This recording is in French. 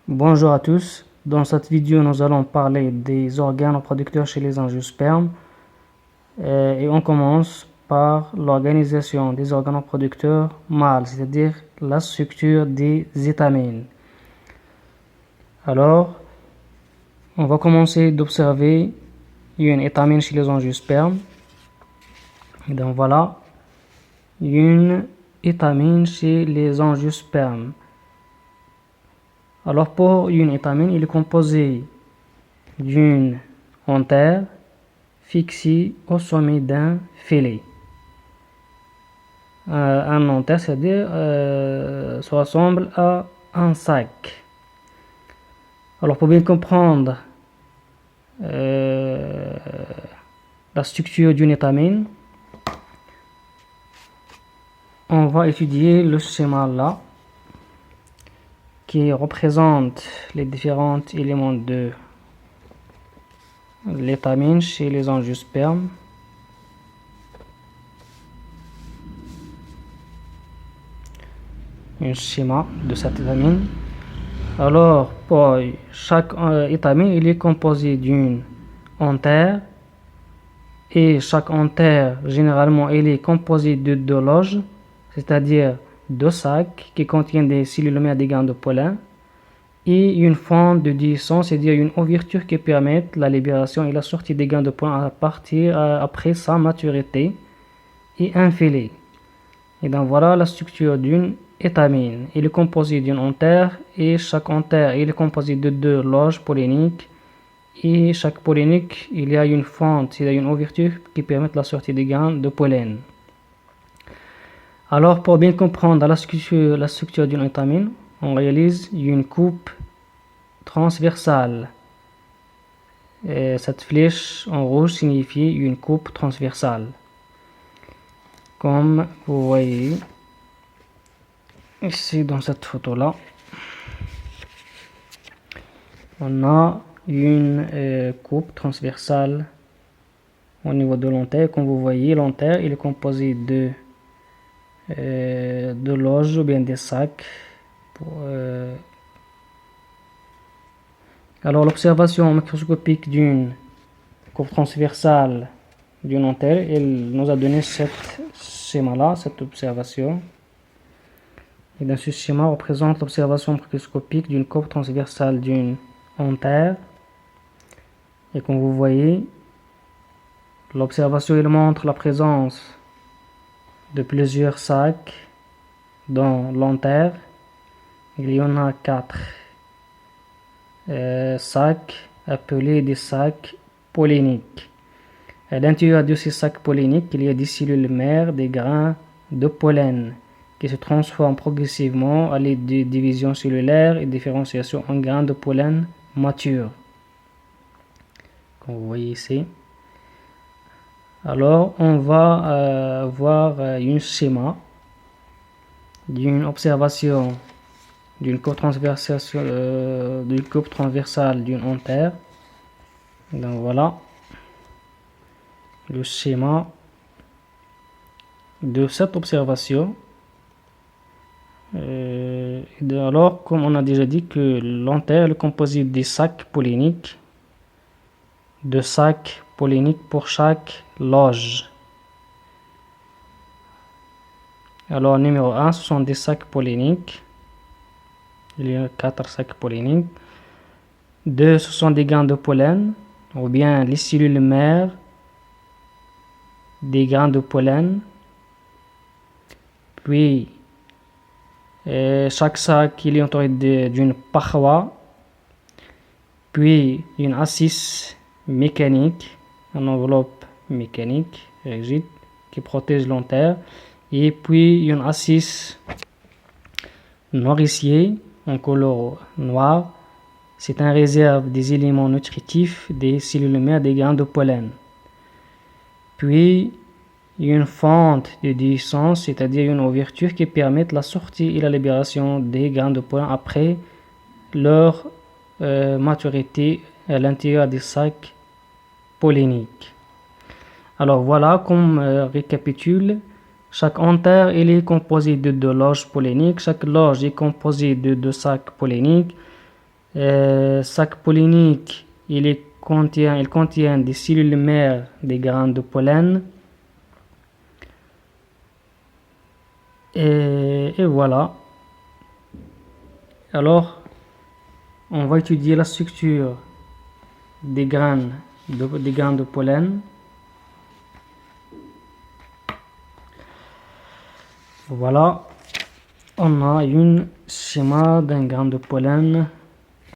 Bonjour à tous, dans cette vidéo nous allons parler des organes reproducteurs chez les angiospermes et on commence par l'organisation des organes reproducteurs mâles, c'est-à-dire la structure des étamines. Alors, on va commencer d'observer une étamine chez les angiospermes. Et donc voilà, une étamine chez les angiospermes. Alors pour une étamine, il est composé d'une antère fixée au sommet d'un filet. Un antère, c'est-à-dire, ça ressemble à un sac. Alors pour bien comprendre la structure d'une étamine, on va étudier le schéma là, qui représente les différents éléments de l'étamine chez les angiospermes. Un schéma de cette étamine. Alors, pour chaque étamine, il est composé d'une antère et chaque antère, généralement, il est composé de deux loges, c'est-à-dire deux sacs qui contiennent des cellules mères des grains de pollen et une fente de disson, c'est-à-dire une ouverture qui permet la libération et la sortie des grains de pollen à partir après sa maturité et un filet. Et donc voilà la structure d'une étamine. Il est composé d'une antère et chaque antère il est composé de deux loges polliniques et chaque pollinique il y a une fente, c'est-à-dire une ouverture qui permet la sortie des grains de pollen. Alors pour bien comprendre la structure d'une étamine, on réalise une coupe transversale. Et cette flèche en rouge signifie une coupe transversale. Comme vous voyez ici dans cette photo là, on a une coupe transversale au niveau de l'antère. Comme vous voyez, l'antère il est composé de loges ou bien des sacs. Alors l'observation microscopique d'une coupe transversale d'une antère, il nous a donné ce schéma là, cette observation. Et dans ce schéma représente l'observation microscopique d'une coupe transversale d'une antère. Et comme vous voyez, l'observation il montre la présence de plusieurs sacs dans l'antère. Il y en a 4 sacs appelés des sacs polliniques. À l'intérieur de ces sacs polliniques, il y a des cellules mères des grains de pollen qui se transforment progressivement à l'aide de division cellulaire et différenciation en grains de pollen matures. Comme vous voyez ici. Alors, on va voir un schéma d'une observation d'une coupe transversale d'une antère. Donc voilà le schéma de cette observation. Alors, comme on a déjà dit que l'antère est composée des sacs polliniques, de sacs polliniques pour chaque loge. Alors, numéro 1, ce sont des sacs polliniques. Il y a 4 sacs polliniques. 2, ce sont des grains de pollen, ou bien les cellules mères des grains de pollen. Puis, chaque sac il est entouré d'une paroi, puis une assise mécanique, une enveloppe mécanique rigide qui protège l'antère, et puis une assise nourricier en couleur noire. C'est un réserve des éléments nutritifs des cellules mères des grains de pollen. Puis une fente de disson, c'est-à-dire une ouverture qui permet la sortie et la libération des grains de pollen après leur maturité à l'intérieur des sacs polliniques. Alors voilà, comme récapitule, chaque antère il est composé de deux loges polliniques. Chaque loge est composée de deux sacs polliniques. Sac pollinique, il contient des cellules mères des graines de pollen. Et voilà. Alors, on va étudier la structure des graines de pollen. Voilà, on a un schéma d'un grain de pollen.